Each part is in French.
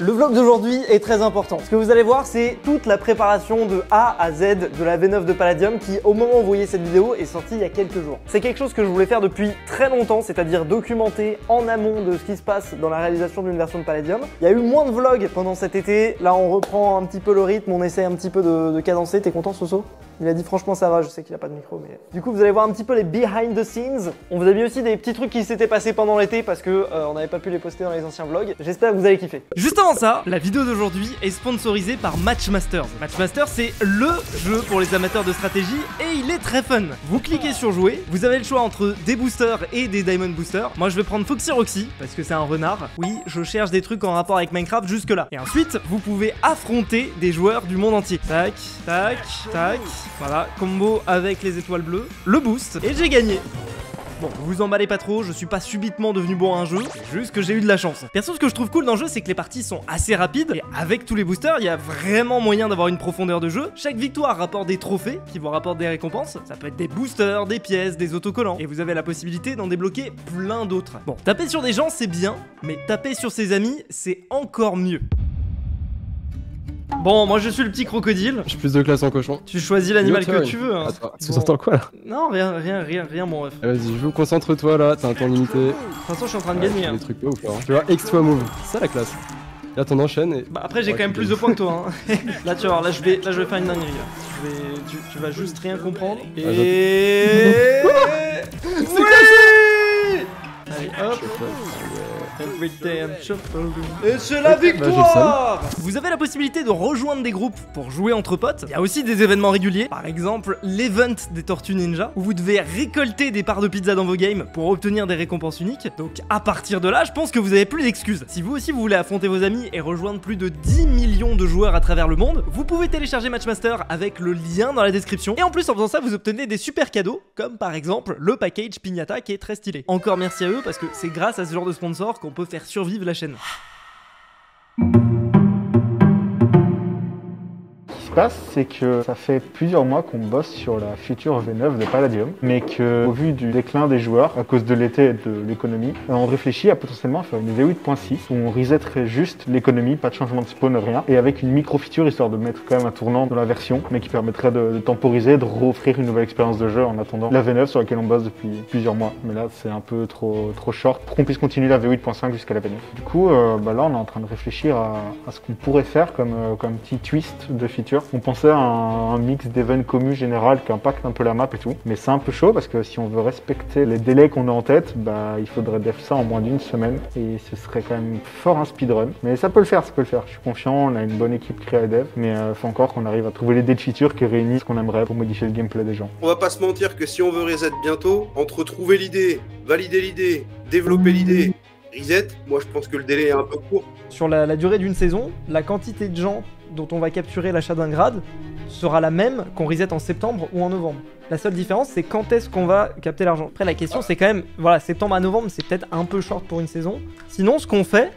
Le vlog d'aujourd'hui est très important. Ce que vous allez voir, c'est toute la préparation de A à Z de la V9 de Palladium qui, au moment où vous voyez cette vidéo, est sortie il y a quelques jours. C'est quelque chose que je voulais faire depuis très longtemps, c'est-à-dire documenter en amont de ce qui se passe dans la réalisation d'une version de Palladium. Il y a eu moins de vlogs pendant cet été. Là, on reprend un petit peu le rythme, on essaie un petit peu de cadencer. T'es content, Soso? Il a dit franchement ça va, je sais qu'il a pas de micro, mais... Du coup, vous allez voir un petit peu les behind the scenes. On vous a mis aussi des petits trucs qui s'étaient passés pendant l'été parce que on n'avait pas pu les poster dans les anciens vlogs. J'espère que vous allez kiffer. Juste avant ça, la vidéo d'aujourd'hui est sponsorisée par Matchmasters. Matchmasters, c'est LE jeu pour les amateurs de stratégie et il est très fun. Vous cliquez sur jouer, vous avez le choix entre des boosters et des diamond boosters. Moi, je vais prendre Foxy Roxy parce que c'est un renard. Oui, je cherche des trucs en rapport avec Minecraft jusque là. Et ensuite, vous pouvez affronter des joueurs du monde entier. Tac, tac, tac. Voilà, combo avec les étoiles bleues, le boost, et j'ai gagné. Bon, vous emballez pas trop, je suis pas subitement devenu bon à un jeu, c'est juste que j'ai eu de la chance. Perso, ce que je trouve cool dans le jeu, c'est que les parties sont assez rapides, et avec tous les boosters, il y a vraiment moyen d'avoir une profondeur de jeu. Chaque victoire rapporte des trophées, qui vont rapporter des récompenses. Ça peut être des boosters, des pièces, des autocollants, et vous avez la possibilité d'en débloquer plein d'autres. Bon, taper sur des gens, c'est bien, mais taper sur ses amis, c'est encore mieux. Bon, moi je suis le petit crocodile. J'ai plus de classe en cochon. Tu choisis l'animal que tu veux. Hein. Attends, sous-entends quoi là? Non, rien, mon ref. Vas-y, joue, concentre-toi là, t'as un temps limité. De toute façon, je suis en train de gagner. Des trucs pas ouf là. Tu vois, X-toi move. C'est ça la classe. Là, t'en enchaînes et. Bah, après, j'ai quand même plus de points que toi. Hein. Là, tu vois, là, je vais faire une dinguerie. Là. Tu vas juste rien comprendre. Et. C'est quoi ça? Allez, hop. Et c'est la victoire! Vous avez la possibilité de rejoindre des groupes pour jouer entre potes. Il y a aussi des événements réguliers, par exemple l'event des Tortues Ninja, où vous devez récolter des parts de pizza dans vos games pour obtenir des récompenses uniques. Donc à partir de là, je pense que vous avez plus d'excuses. Si vous aussi vous voulez affronter vos amis et rejoindre plus de 10 millions de joueurs à travers le monde, vous pouvez télécharger Matchmaster avec le lien dans la description. Et en plus, en faisant ça, vous obtenez des super cadeaux, comme par exemple le package Pignata qui est très stylé. Encore merci à eux parce que c'est grâce à ce genre de sponsor qu'on peut faire survivre la chaîne. Ce qui se passe, c'est que ça fait plusieurs mois qu'on bosse sur la future V9 de Palladium, mais qu'au vu du déclin des joueurs, à cause de l'été et de l'économie, on réfléchit à potentiellement faire une V8.6 où on resetterait juste l'économie, pas de changement de spawn, rien, et avec une micro-feature histoire de mettre quand même un tournant dans la version, mais qui permettrait de temporiser, de offrir une nouvelle expérience de jeu en attendant la V9 sur laquelle on bosse depuis plusieurs mois. Mais là, c'est un peu trop short pour qu'on puisse continuer la V8.5 jusqu'à la V9. Du coup, là, on est en train de réfléchir à ce qu'on pourrait faire comme petit twist de feature. On pensait à un mix d'events communs général qui impacte un peu la map et tout, mais c'est un peu chaud parce que si on veut respecter les délais qu'on a en tête, bah il faudrait dev ça en moins d'une semaine et ce serait quand même fort un speedrun. Mais ça peut le faire, ça peut le faire. Je suis confiant, on a une bonne équipe créa et dev, mais faut encore qu'on arrive à trouver les idées de features qui réunissent ce qu'on aimerait pour modifier le gameplay des gens. On va pas se mentir que si on veut reset bientôt, entre trouver l'idée, valider l'idée, développer l'idée, reset, moi je pense que le délai est un peu court. Sur la durée d'une saison, la quantité de gens dont on va capturer l'achat d'un grade sera la même qu'on reset en septembre ou en novembre. La seule différence, c'est quand est-ce qu'on va capter l'argent. Après, la question, c'est quand même, voilà, septembre à novembre, c'est peut-être un peu short pour une saison. Sinon, ce qu'on fait,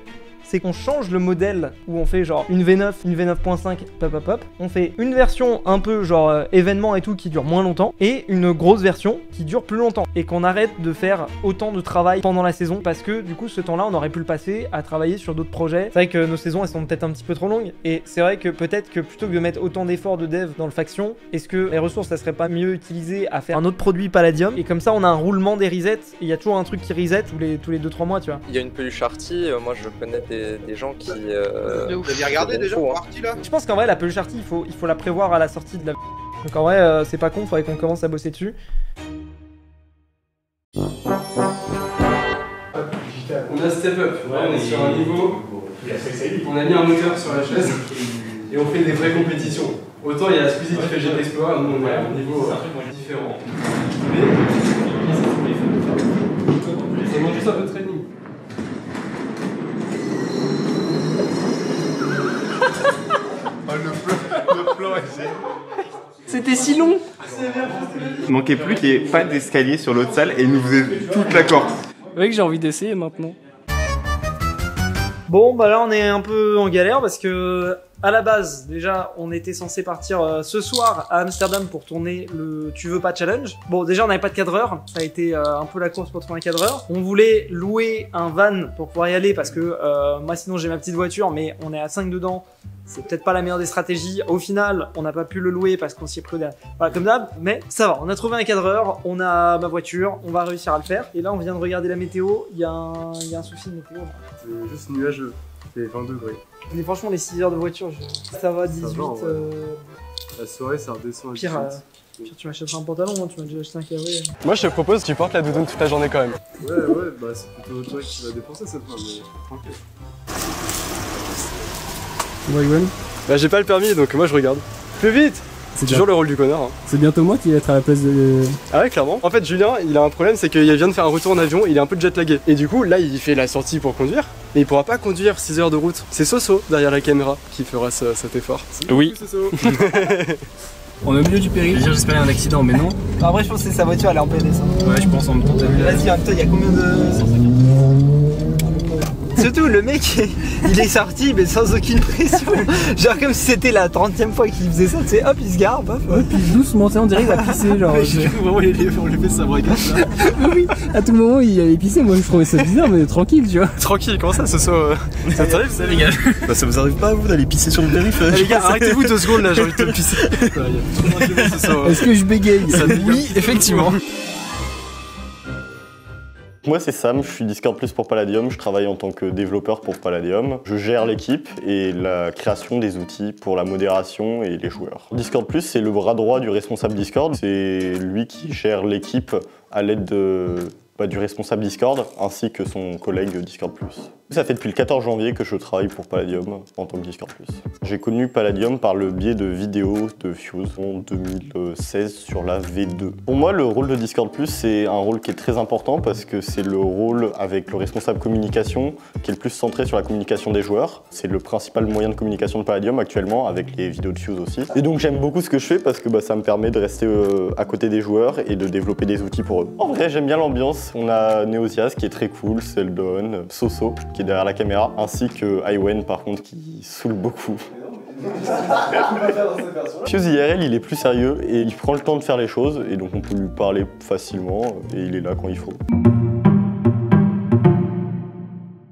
c'est qu'on change le modèle où on fait genre une V9, une V9.5, pop. On fait une version un peu genre événement et tout qui dure moins longtemps et une grosse version qui dure plus longtemps. Et qu'on arrête de faire autant de travail pendant la saison parce que du coup ce temps-là on aurait pu le passer à travailler sur d'autres projets. C'est vrai que nos saisons elles sont peut-être un petit peu trop longues et c'est vrai que peut-être que plutôt que de mettre autant d'efforts de dev dans le faction, est-ce que les ressources ça serait pas mieux utilisé à faire un autre produit Palladium et comme ça on a un roulement des resets et il y a toujours un truc qui reset tous les 2-3 mois tu vois. Il y a une peluche arty, moi je connais des gens qui... Vous avez regardé déjà la partie là? Je pense qu'en vrai la peluche arty il faut la prévoir à la sortie de la... Donc en vrai c'est pas con, faudrait qu'on commence à bosser dessus. On a step up, on est sur un niveau, on a mis un moteur sur la chaise et on fait des vraies compétitions. Autant il y a Squeezie qui fait Jet Explorer, nous on est à un niveau différent. Mais ça demande juste un peu de training. Le plan est... C'était si long. Il manquait plus qu'il n'y ait pas d'escalier sur l'autre salle et il nous faisait toute la corde. C'est vrai que j'ai envie d'essayer maintenant. Bon bah là on est un peu en galère parce que À la base, déjà, on était censé partir ce soir à Amsterdam pour tourner le Tu veux pas challenge. Bon, déjà, on n'avait pas de cadreur. Ça a été un peu la course pour trouver un cadreur. On voulait louer un van pour pouvoir y aller parce que moi, sinon, j'ai ma petite voiture, mais on est à 5 dedans. C'est peut-être pas la meilleure des stratégies. Au final, on n'a pas pu le louer parce qu'on s'y est pris voilà, comme d'hab. Mais ça va, on a trouvé un cadreur, on a ma voiture, on va réussir à le faire. Et là, on vient de regarder la météo. Il y a un souci de météo. C'est juste nuageux. C'est 20 degrés. Mais franchement, les 6 heures de voiture, ça va, 18. va, ouais. La soirée, ça redescend à 18. Pire, tu m'achèteras un pantalon, hein, tu m'as déjà acheté un carré. Moi, je te propose, tu portes la doudoune toute la journée quand même. Ouais, bah c'est plutôt toi qui vas dépenser cette fois, mais tranquille. Bon, Ewan, Bah, j'ai pas le permis, donc moi je regarde. Plus vite! C'est toujours le rôle du connard. Hein. c'est bientôt moi qui vais être à la place de... Ah ouais, clairement. En fait, Julien, il a un problème, c'est qu'il vient de faire un retour en avion, il est un peu jet lagué. Et du coup, là, il fait la sortie pour conduire, mais il pourra pas conduire 6 heures de route. C'est Soso, derrière la caméra, qui fera cet effort. Oui. Soso. On est au milieu du périph', déjà j'espère qu'il y a un accident, mais non. Après, je pense que sa voiture, elle est en PDS. Ouais, je pense en même temps. Vas-y, en même temps, il y a combien de. Surtout, le mec, il est sorti, mais sans aucune pression. Genre, comme si c'était la 30e fois qu'il faisait ça, tu sais, hop, il se gare, paf. Ouais, puis doucement, on dirait qu'il va pisser, genre. Vraiment, on lui fait sa braguette là. Oui, à tout moment il allait pisser, moi je trouvais ça bizarre, mais tranquille, tu vois. Tranquille, comment ça, Soso? Ça t'arrive ça, les gars? Bah ça vous arrive pas à vous d'aller pisser sur le périph'? Les gars, arrêtez-vous 2 secondes là, j'ai envie de te pisser. Il y a toujours un qui Soso. Est-ce que je bégaye? Oui, effectivement. Moi c'est Sam, je suis Discord Plus pour Palladium, je travaille en tant que développeur pour Palladium. Je gère l'équipe et la création des outils pour la modération et les joueurs. Discord Plus c'est le bras droit du responsable Discord, c'est lui qui gère l'équipe à l'aide du responsable Discord ainsi que son collègue Discord Plus. Ça fait depuis le 14 janvier que je travaille pour Palladium en tant que Discord Plus. J'ai connu Palladium par le biais de vidéos de Fuse en 2016 sur la V2. Pour moi, le rôle de Discord Plus, c'est un rôle qui est très important parce que c'est le rôle avec le responsable communication qui est le plus centré sur la communication des joueurs. C'est le principal moyen de communication de Palladium actuellement avec les vidéos de Fuse aussi. Et donc j'aime beaucoup ce que je fais parce que ça me permet de rester à côté des joueurs et de développer des outils pour eux. En vrai, j'aime bien l'ambiance. On a Neosias qui est très cool, Seldon, Soso qui est derrière la caméra, ainsi que Iwen par contre qui saoule beaucoup. Fuse IRL il est plus sérieux et il prend le temps de faire les choses et donc on peut lui parler facilement et il est là quand il faut.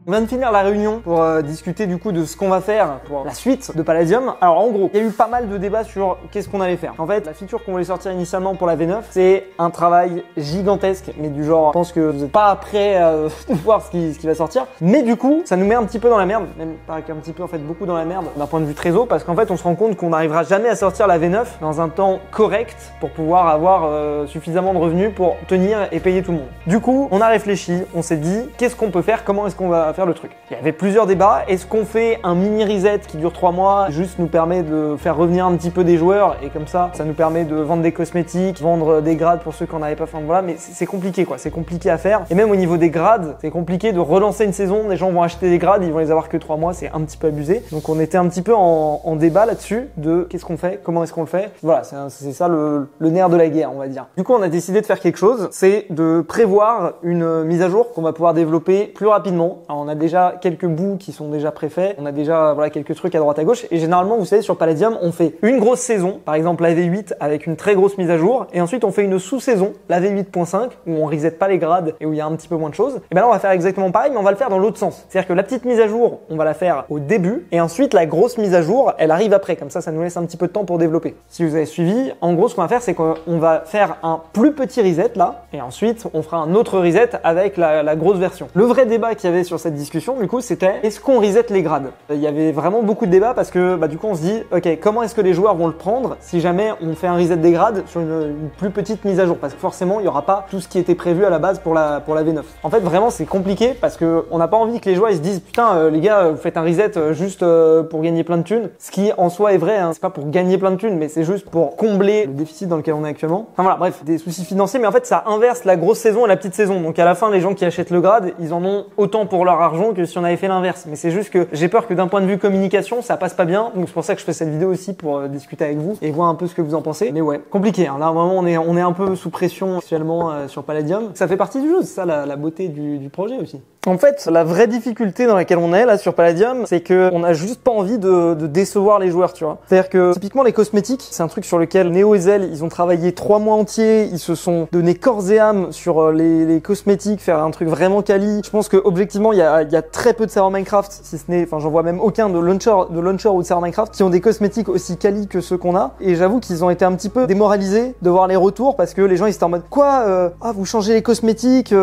On vient de finir la réunion pour discuter du coup de ce qu'on va faire pour la suite de Palladium. Alors en gros, il y a eu pas mal de débats sur qu'est-ce qu'on allait faire. En fait, la feature qu'on voulait sortir initialement pour la V9, c'est un travail gigantesque, mais du genre, je pense que vous n'êtes pas prêts de voir ce qui va sortir. Mais du coup, ça nous met un petit peu dans la merde, même pas qu'un petit peu, en fait, beaucoup dans la merde d'un point de vue trésor, parce qu'en fait, on se rend compte qu'on n'arrivera jamais à sortir la V9 dans un temps correct pour pouvoir avoir suffisamment de revenus pour tenir et payer tout le monde. Du coup, on a réfléchi, on s'est dit, qu'est-ce qu'on peut faire, comment est-ce qu'on va faire le truc. Il y avait plusieurs débats. Est-ce qu'on fait un mini reset qui dure 3 mois, juste nous permet de faire revenir un petit peu des joueurs et comme ça nous permet de vendre des cosmétiques, vendre des grades pour ceux qui en avaient pas fait. Voilà, mais c'est compliqué quoi, c'est compliqué à faire. Et même au niveau des grades, c'est compliqué de relancer une saison. Les gens vont acheter des grades, ils vont les avoir que 3 mois, c'est un petit peu abusé. Donc on était un petit peu en débat là-dessus de qu'est-ce qu'on fait, comment est-ce qu'on le fait. Voilà, c'est ça le nerf de la guerre, on va dire. Du coup, on a décidé de faire quelque chose, c'est de prévoir une mise à jour qu'on va pouvoir développer plus rapidement. Alors, on a déjà quelques bouts qui sont déjà préfaits, on a déjà quelques trucs à droite à gauche et généralement vous savez sur Palladium on fait une grosse saison, par exemple la V8 avec une très grosse mise à jour et ensuite on fait une sous-saison, la V8.5 où on reset pas les grades et où il y a un petit peu moins de choses. Et ben là on va faire exactement pareil mais on va le faire dans l'autre sens. C'est-à-dire que la petite mise à jour on va la faire au début et ensuite la grosse mise à jour elle arrive après, comme ça nous laisse un petit peu de temps pour développer. Si vous avez suivi, en gros ce qu'on va faire c'est qu'on va faire un plus petit reset là et ensuite on fera un autre reset avec la grosse version. Le vrai débat qu'il y avait sur cette discussion du coup c'était est-ce qu'on reset les grades? Il y avait vraiment beaucoup de débats parce que du coup on se dit ok comment est-ce que les joueurs vont le prendre si jamais on fait un reset des grades sur une plus petite mise à jour, parce que forcément il n'y aura pas tout ce qui était prévu à la base pour la V9. En fait vraiment c'est compliqué parce que on n'a pas envie que les joueurs ils se disent putain les gars vous faites un reset juste pour gagner plein de thunes, ce qui en soi est vrai, hein. C'est pas pour gagner plein de thunes mais c'est juste pour combler le déficit dans lequel on est actuellement. Enfin voilà, bref, des soucis financiers, mais en fait ça inverse la grosse saison et la petite saison, donc à la fin les gens qui achètent le grade ils en ont autant pour leur argent que si on avait fait l'inverse. Mais c'est juste que j'ai peur que d'un point de vue communication ça passe pas bien, donc c'est pour ça que je fais cette vidéo aussi pour discuter avec vous et voir un peu ce que vous en pensez. Mais ouais, compliqué, hein. Là vraiment on est un peu sous pression actuellement sur Palladium. Ça fait partie du jeu, c'est ça la beauté du projet aussi. En fait, la vraie difficulté dans laquelle on est là sur Palladium, c'est que on a juste pas envie de décevoir les joueurs, tu vois. C'est-à-dire que typiquement les cosmétiques, c'est un truc sur lequel Neo et Zell, ils ont travaillé 3 mois entiers, ils se sont donné corps et âme sur les cosmétiques, faire un truc vraiment quali. Je pense que objectivement, il y a très peu de serveurs Minecraft, si ce n'est, enfin j'en vois même aucun de launcher ou de serveur Minecraft qui ont des cosmétiques aussi quali que ceux qu'on a. Et j'avoue qu'ils ont été un petit peu démoralisés de voir les retours parce que les gens ils étaient en mode quoi, vous changez les cosmétiques,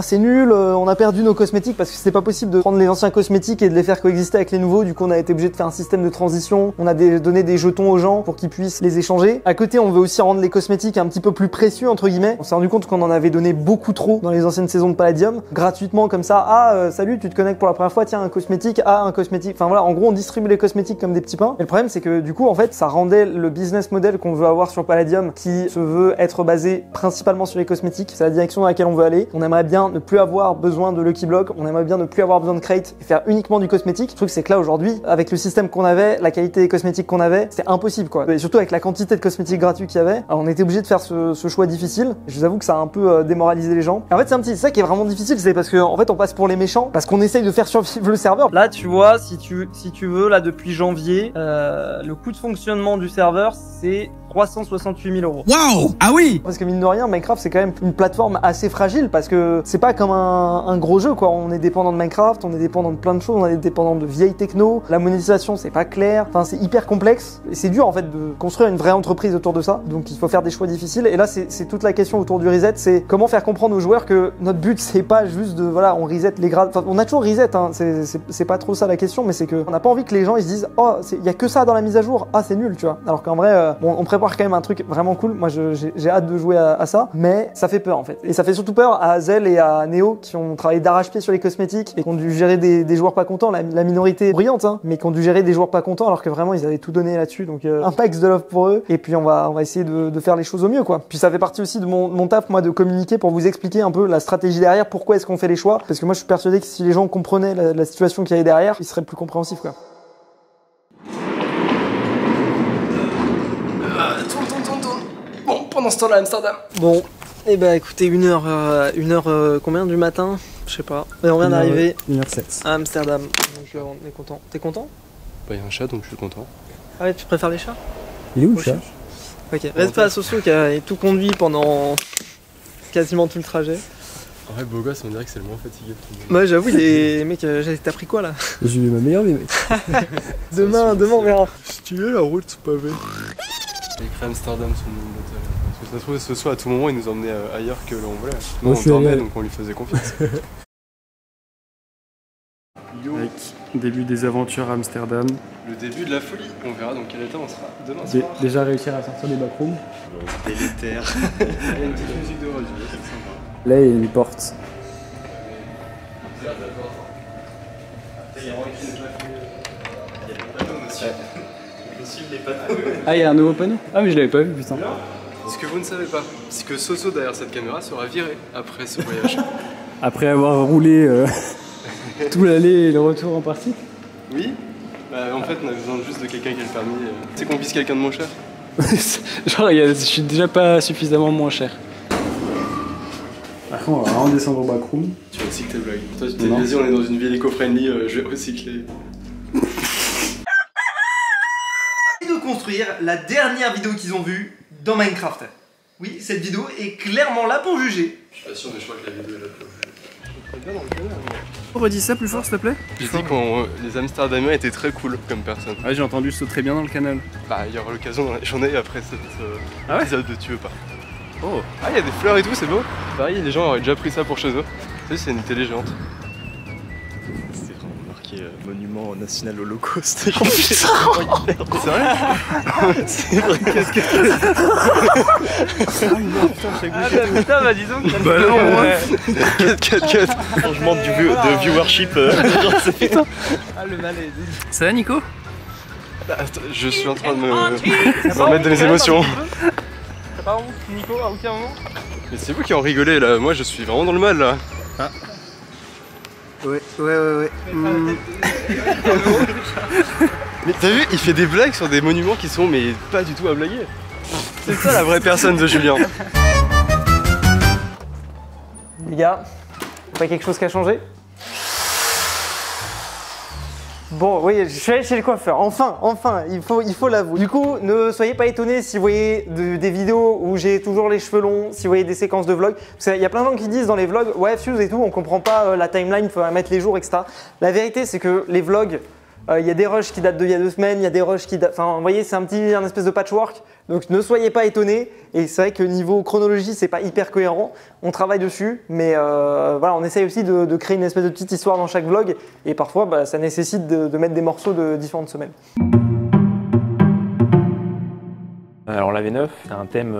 c'est nul, on a perdu nos cosmétiques parce que c'était pas possible de prendre les anciens cosmétiques et de les faire coexister avec les nouveaux. Du coup, on a été obligé de faire un système de transition. On a donné des jetons aux gens pour qu'ils puissent les échanger. À côté, on veut aussi rendre les cosmétiques un petit peu plus précieux entre guillemets. On s'est rendu compte qu'on en avait donné beaucoup trop dans les anciennes saisons de Palladium, gratuitement comme ça. Salut, tu te connectes pour la première fois, tiens un cosmétique, un cosmétique. Enfin voilà, en gros, on distribue les cosmétiques comme des petits pains. Et le problème, c'est que du coup, en fait, ça rendait le business model qu'on veut avoir sur Palladium, qui se veut être basé principalement sur les cosmétiques. C'est la direction dans laquelle on veut aller. On aimerait bien ne plus avoir besoin de Lucky Block, on aimerait bien ne plus avoir besoin de crate et faire uniquement du cosmétique. Le truc c'est que là aujourd'hui, avec le système qu'on avait, la qualité des cosmétiques qu'on avait, c'était impossible quoi. Et surtout avec la quantité de cosmétiques gratuits qu'il y avait, alors on était obligé de faire ce choix difficile. Je vous avoue que ça a un peu démoralisé les gens. Et en fait c'est ça qui est vraiment difficile, c'est parce que en fait on passe pour les méchants, parce qu'on essaye de faire survivre le serveur. Là tu vois, si tu veux, là depuis janvier, le coût de fonctionnement du serveur c'est 368 000 €. Waouh! Ah oui! Parce que mine de rien, Minecraft c'est quand même une plateforme assez fragile parce que c'est pas comme un gros jeu quoi. On est dépendant de Minecraft, on est dépendant de plein de choses, on est dépendant de vieilles techno, la monétisation c'est pas clair, enfin c'est hyper complexe et c'est dur en fait de construire une vraie entreprise autour de ça. Donc il faut faire des choix difficiles et là c'est toute la question autour du reset, c'est comment faire comprendre aux joueurs que notre but c'est pas juste de voilà on reset les grades, enfin on a toujours reset hein, c'est pas trop ça la question, mais c'est que on n'a pas envie que les gens ils se disent oh il y a que ça dans la mise à jour, c'est nul tu vois. Alors qu'en vrai on prépare quand même un truc vraiment cool, moi j'ai hâte de jouer à ça, mais ça fait peur en fait. Et ça fait surtout peur à Zell et à Neo qui ont travaillé d'arrache-pied sur les cosmétiques et qui ont dû gérer des joueurs pas contents, la minorité brillante hein, mais qui ont dû gérer des joueurs pas contents alors que vraiment ils avaient tout donné là-dessus, donc un max de love pour eux et puis on va essayer de faire les choses au mieux quoi. Puis ça fait partie aussi de mon taf moi de communiquer pour vous expliquer un peu la stratégie derrière, pourquoi est-ce qu'on fait les choix, parce que moi je suis persuadé que si les gens comprenaient la situation qu'il y avait derrière, ils seraient plus compréhensifs quoi. Bon, pendant ce temps-là, Amsterdam. Bon, et bah écoutez, une heure combien du matin? Je sais pas. Et on vient d'arriver 1h07 à Amsterdam. Donc on est content. T'es content? Bah y'a un chat donc je suis content. Ah ouais, tu préfères les chats? Il est où le chat? Ok, respect à Soso qui a tout conduit pendant quasiment tout le trajet. En vrai, beau gosse, on dirait que c'est le moins fatigué de tout le monde. Ouais, j'avoue, les mecs, t'as pris quoi là? J'ai eu ma meilleure vie, mec. Demain on verra. Stylé la route pavée. J'ai écrit Amsterdam sur mon moteur. Parce que ça se trouve, ce soir, à tout moment, il nous emmenait ailleurs que l'on voulait. Nous, on dormait, donc on lui faisait confiance. Avec début des aventures à Amsterdam. Le début de la folie. On verra dans quel état on sera demain soir. Déjà réussir à sortir des backrooms. Délétère. Il y a une petite musique de radio, c'est sympa. Là, il y a une porte. Ah, il y a un nouveau panneau? Ah, mais je l'avais pas vu, putain. Ce que vous ne savez pas, c'est que Soso derrière cette caméra sera viré après ce voyage. Après avoir roulé tout l'aller et le retour en partie. Oui. Bah, en fait, on a besoin juste de quelqu'un qui a le permis. Tu sais qu'on vise quelqu'un de moins cher. Genre, je suis déjà pas suffisamment moins cher. Après, on va vraiment descendre au backroom. Tu recycles tes blagues. Toi, tu t'es dit, vas-y, on est dans une ville éco-friendly, je vais recycler. Et de construire la dernière vidéo qu'ils ont vue dans Minecraft. Oui, cette vidéo est clairement là pour juger. Je suis pas sûr, mais je crois que la vidéo est là pour juger. Redis ça plus fort, s'il te plaît. J'ai dit que les Amsterdamiens étaient très cool comme personnes. Ouais, j'ai entendu saut très bien dans le canal. Bah, il y aura l'occasion dans la journée après cet épisode de Tu veux pas. Oh. Ah, il y a des fleurs et tout, c'est beau. Pareil, les gens auraient déjà pris ça pour chez eux. Tu sais, c'est une télé géante. C'est vraiment marqué monument national holocauste. C'est vrai? C'est vrai. Qu'est-ce que putain, bah disons que bah non, cut. Changement de viewership. Genre, c'est putain. Ah, le malaise. Ça va, Nico? Attends, je suis en train de me remettre de mes émotions. T'as pas honte, Nico, à aucun moment? Mais c'est vous qui en rigolez là, moi je suis vraiment dans le mal là. Ah. Ouais. Mais t'as vu, il fait des blagues sur des monuments qui sont mais pas du tout à blaguer. C'est ça la vraie personne de Julien. Les gars, Pas quelque chose qui a changé? Bon, oui, je suis allé chez le coiffeur. Enfin, il faut l'avouer. Du coup, ne soyez pas étonnés si vous voyez des vidéos où j'ai toujours les cheveux longs, si vous voyez des séquences de vlogs. Parce qu'il y a plein de gens qui disent dans les vlogs, ouais, Fuse et tout, on comprend pas la timeline, il faut mettre les jours, etc. La vérité, c'est que les vlogs, il y a des rushs qui datent d'il y a 2 semaines, il y a des rushs qui datent. Enfin, vous voyez, c'est un espèce de patchwork. Donc ne soyez pas étonnés. Et c'est vrai que niveau chronologie, c'est pas hyper cohérent. On travaille dessus, mais voilà, on essaye aussi de créer une espèce de petite histoire dans chaque vlog. Et parfois, bah, ça nécessite de mettre des morceaux de différentes semaines. Alors la V9, c'est un thème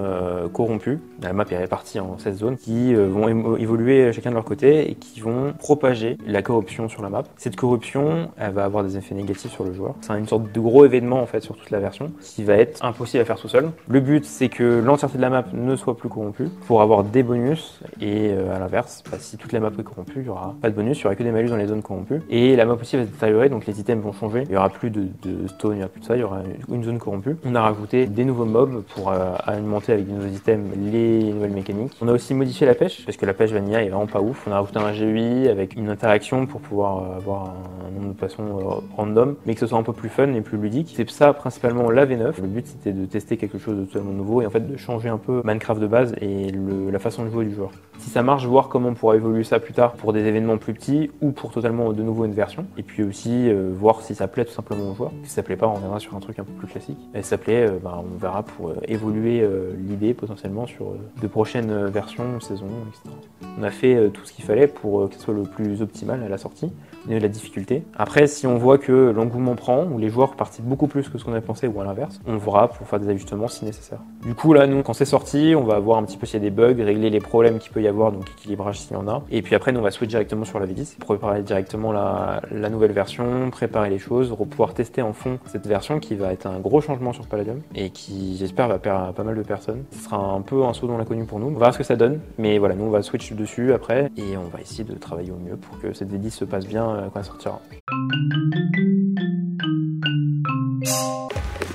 corrompu. La map est répartie en 16 zones qui vont évoluer chacun de leur côté et qui vont propager la corruption sur la map. Cette corruption, elle va avoir des effets négatifs sur le joueur. C'est une sorte de gros événement en fait sur toute la version qui va être impossible à faire tout seul. Le but, c'est que l'entièreté de la map ne soit plus corrompue pour avoir des bonus et à l'inverse, bah, si toute la map est corrompue, il n'y aura pas de bonus, il n'y aura que des malus dans les zones corrompues. Et la map aussi va se détériorer, donc les items vont changer. Il n'y aura plus de stone, il n'y aura plus de ça, il y aura une zone corrompue. On a rajouté des nouveaux mobs pour alimenter avec de nouveaux items les nouvelles mécaniques. On a aussi modifié la pêche, parce que la pêche vanilla est vraiment pas ouf. On a rajouté un GUI avec une interaction pour pouvoir avoir un nombre de poissons random, mais que ce soit un peu plus fun et plus ludique. C'est ça principalement la V9. Le but c'était de tester quelque chose de totalement nouveau et en fait de changer un peu Minecraft de base et la façon de jouer du joueur. Si ça marche, voir comment on pourra évoluer ça plus tard pour des événements plus petits ou pour totalement de nouveau une version. Et puis aussi voir si ça plaît tout simplement aux joueurs. Si ça plaît pas, on reviendra sur un truc un peu plus classique. Et si ça plaît, on verra pour évoluer l'idée potentiellement sur de prochaines versions, saisons, etc. On a fait tout ce qu'il fallait pour que ce soit le plus optimal à la sortie, au niveau de la difficulté. Après, si on voit que l'engouement prend, ou les joueurs participent beaucoup plus que ce qu'on avait pensé, ou à l'inverse, on verra pour faire des ajustements si nécessaire. Du coup, là, nous, quand c'est sorti, on va voir un petit peu s'il y a des bugs, régler les problèmes qu'il peut y avoir, donc équilibrage s'il y en a. Et puis après, nous, on va switch directement sur la V10, préparer directement la nouvelle version, préparer les choses, pour pouvoir tester en fond cette version qui va être un gros changement sur Palladium et qui, j'espère, va plaire à pas mal de personnes. Ce sera un peu un saut dans l'inconnu pour nous. On verra ce que ça donne, mais voilà, nous, on va switch dessus après et on va essayer de travailler au mieux pour que cette V10 se passe bien quand elle sortira.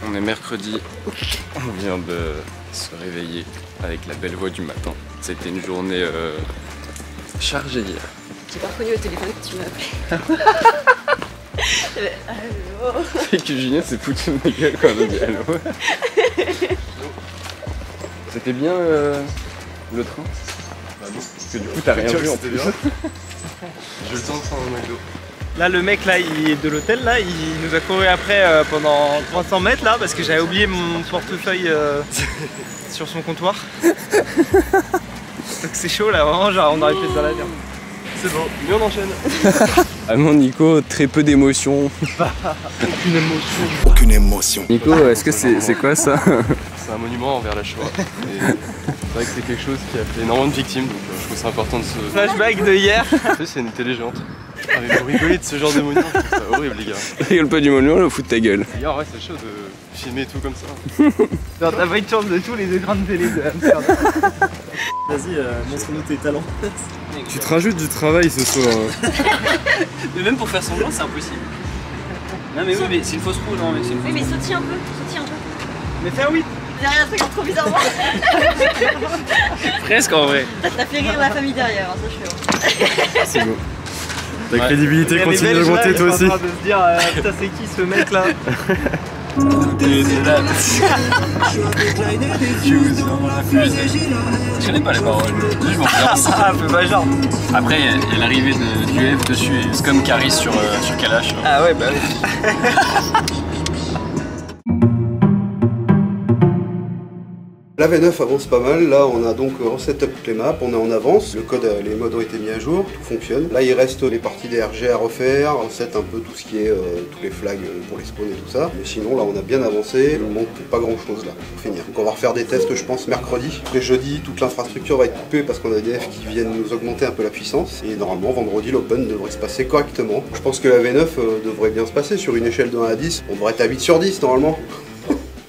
On est mercredi, on vient de se réveiller avec la belle voix du matin. C'était une journée chargée hier. J'ai pas reconnu au téléphone que tu m'as appelé. Allô. Et que Julien s'est foutu de ma gueule quand on a dit allô. C'était bien le train? Bah non. Parce que du coup t'as rien vu en plus. J'ai eu le temps de prendre un McDo. Là, le mec là, il est de l'hôtel là, il nous a couru après pendant 300 mètres là parce que j'avais oublié mon portefeuille sur son comptoir. Donc c'est chaud là, vraiment, genre on aurait fait dans la merde. C'est bon, mais on enchaîne. Ah non, Nico, très peu d'émotions. Aucune émotion. Aucune émotion. Nico, est-ce que c'est quoi ça? C'est un monument envers la Shoah. C'est vrai que c'est quelque chose qui a fait énormément de victimes, donc je trouve ça important de se... Flashback de hier. C'est une télé géante. Ah mais vous rigolez de ce genre de monument, je trouve ça horrible les gars. Rigole pas du monument, le fout de ta gueule. Les gars, ouais, c'est chaud de filmer tout comme ça. T'as pas eu de chance de tous les grandes télés de Amsterdam. Vas-y, montre-nous tes talents. Tu te rajoutes du travail ce soir. Mais même pour faire semblant, c'est impossible. Non mais oui, mais c'est une fausse roue, non mais c'est une fausse roue. Oui, mais sautille un peu. Mais fais un oui. Derrière un truc trop bizarrement. Presque en vrai. T'as fait rire la famille derrière, ça je suis. C'est beau. Ta crédibilité continue d'augmenter toi aussi. Je suis en train de se dire, putain c'est qui ce mec là? Je connais pas les paroles. Je m'en souviens. Ah, un peu pas genre. Après, il y a l'arrivée du F dessus et c'est comme Caris sur Kalash. Ah ouais, bah oui. La V9 avance pas mal, là on a donc reset up toutes les maps, on est en avance, le code, les modes ont été mis à jour, tout fonctionne. Là il reste les parties DRG à refaire, reset un peu tout ce qui est, tous les flags pour les spawns et tout ça. Mais sinon là on a bien avancé, il manque pas grand chose là pour finir. Donc on va refaire des tests je pense mercredi. Après jeudi toute l'infrastructure va être coupée parce qu'on a des devs qui viennent nous augmenter un peu la puissance. Et normalement vendredi l'open devrait se passer correctement. Je pense que la V9 devrait bien se passer sur une échelle de 1 à 10, on devrait être à 8 sur 10 normalement.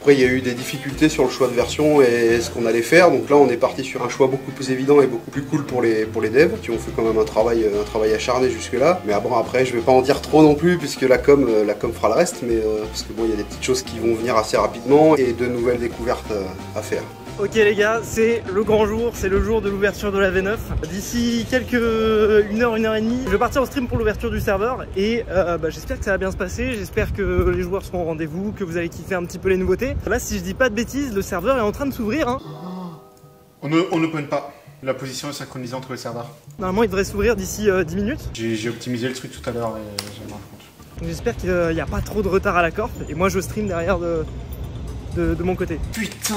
Après il y a eu des difficultés sur le choix de version et ce qu'on allait faire, donc là on est parti sur un choix beaucoup plus évident et beaucoup plus cool pour les devs qui ont fait quand même un travail acharné jusque là. Mais bon après je vais pas en dire trop non plus puisque la com fera le reste, mais parce que bon il y a des petites choses qui vont venir assez rapidement et de nouvelles découvertes à faire. Ok les gars, c'est le grand jour, c'est le jour de l'ouverture de la V9. D'ici une heure et demie, je vais partir au stream pour l'ouverture du serveur et j'espère que ça va bien se passer, j'espère que les joueurs seront au rendez-vous, que vous allez kiffer un petit peu les nouveautés. Là, si je dis pas de bêtises, le serveur est en train de s'ouvrir. Hein. On n'open pas. La position est synchronisée entre les serveurs. Normalement, il devrait s'ouvrir d'ici 10 minutes. J'ai optimisé le truc tout à l'heure et j'ai rendu compte. J'espère qu'il n'y a pas trop de retard à la corp et moi je stream derrière de mon côté. Putain!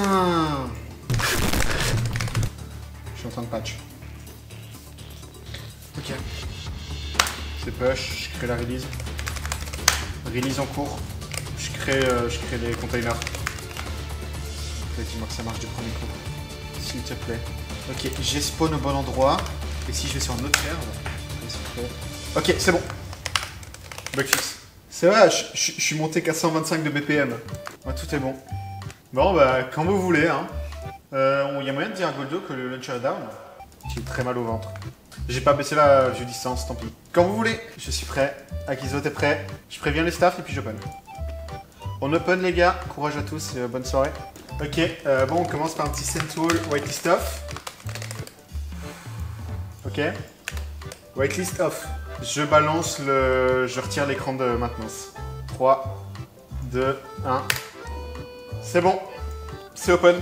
Je suis en train de patch. Ok. C'est push, je crée la release. Release en cours. Je crée les containers. Dis-moi que ça marche du premier coup. S'il te plaît. Ok, j'ai spawn au bon endroit. Et si je vais sur un autre serve. Ok, c'est bon. Bug fixe. C'est vrai, je suis monté 425 de BPM. Ouais, tout est bon. Bon, bah, quand vous voulez, hein. Y a moyen de dire à Goldo que le launcher est down. J'ai très mal au ventre. J'ai pas baissé la vue distance, tant pis. Quand vous voulez, je suis prêt. Akizo, t'es prêt? Je préviens les staffs et puis j'open. On open les gars, courage à tous et bonne soirée. Ok, bon, on commence par un petit Central whitelist off. Ok. Whitelist off. Je balance je retire l'écran de maintenance. 3, 2, 1. C'est bon. C'est open.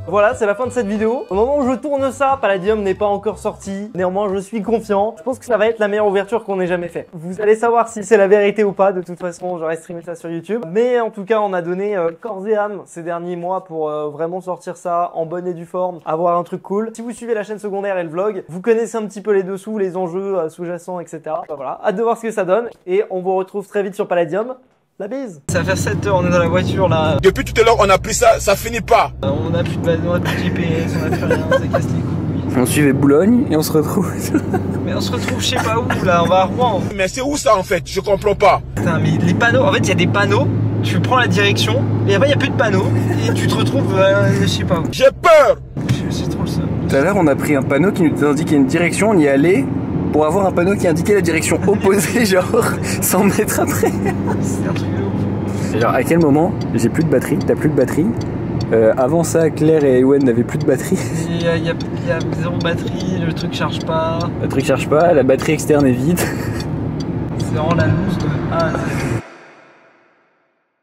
Voilà, c'est la fin de cette vidéo. Au moment où je tourne ça, Palladium n'est pas encore sorti. Néanmoins, je suis confiant. Je pense que ça va être la meilleure ouverture qu'on ait jamais fait. Vous allez savoir si c'est la vérité ou pas. De toute façon, j'aurais streamé ça sur YouTube. Mais en tout cas, on a donné corps et âme ces derniers mois pour vraiment sortir ça en bonne et due forme, avoir un truc cool. Si vous suivez la chaîne secondaire et le vlog, vous connaissez un petit peu les dessous, les enjeux sous-jacents, etc. Voilà, hâte de voir ce que ça donne. Et on vous retrouve très vite sur Palladium. La bise. Ça fait 7 heures, on est dans la voiture là. Depuis tout à l'heure, on a pris ça, ça finit pas. On a plus de GPS, on a plus rien, ça casse les couilles. On suivait Boulogne et on se retrouve. Mais on se retrouve je sais pas où là, on va à Rouen. Mais c'est où ça en fait? Je comprends pas. Putain, mais les panneaux, en fait il y a des panneaux, tu prends la direction, et après il n'y a plus de panneaux, et tu te retrouves je sais pas où. J'ai peur. C'est trop le seum. Tout à l'heure on a pris un panneau qui nous indiquait une direction, on y allait pour avoir un panneau qui indiquait la direction opposée, genre 100 mètres après. C'est un truc de ouf. Alors à quel moment j'ai plus de batterie, t'as plus de batterie. Avant ça, Claire et Ewen n'avaient plus de batterie. Il y a zéro batterie, le truc charge pas. Le truc charge pas, la batterie externe est vide. C'est vraiment la loose de A à Z.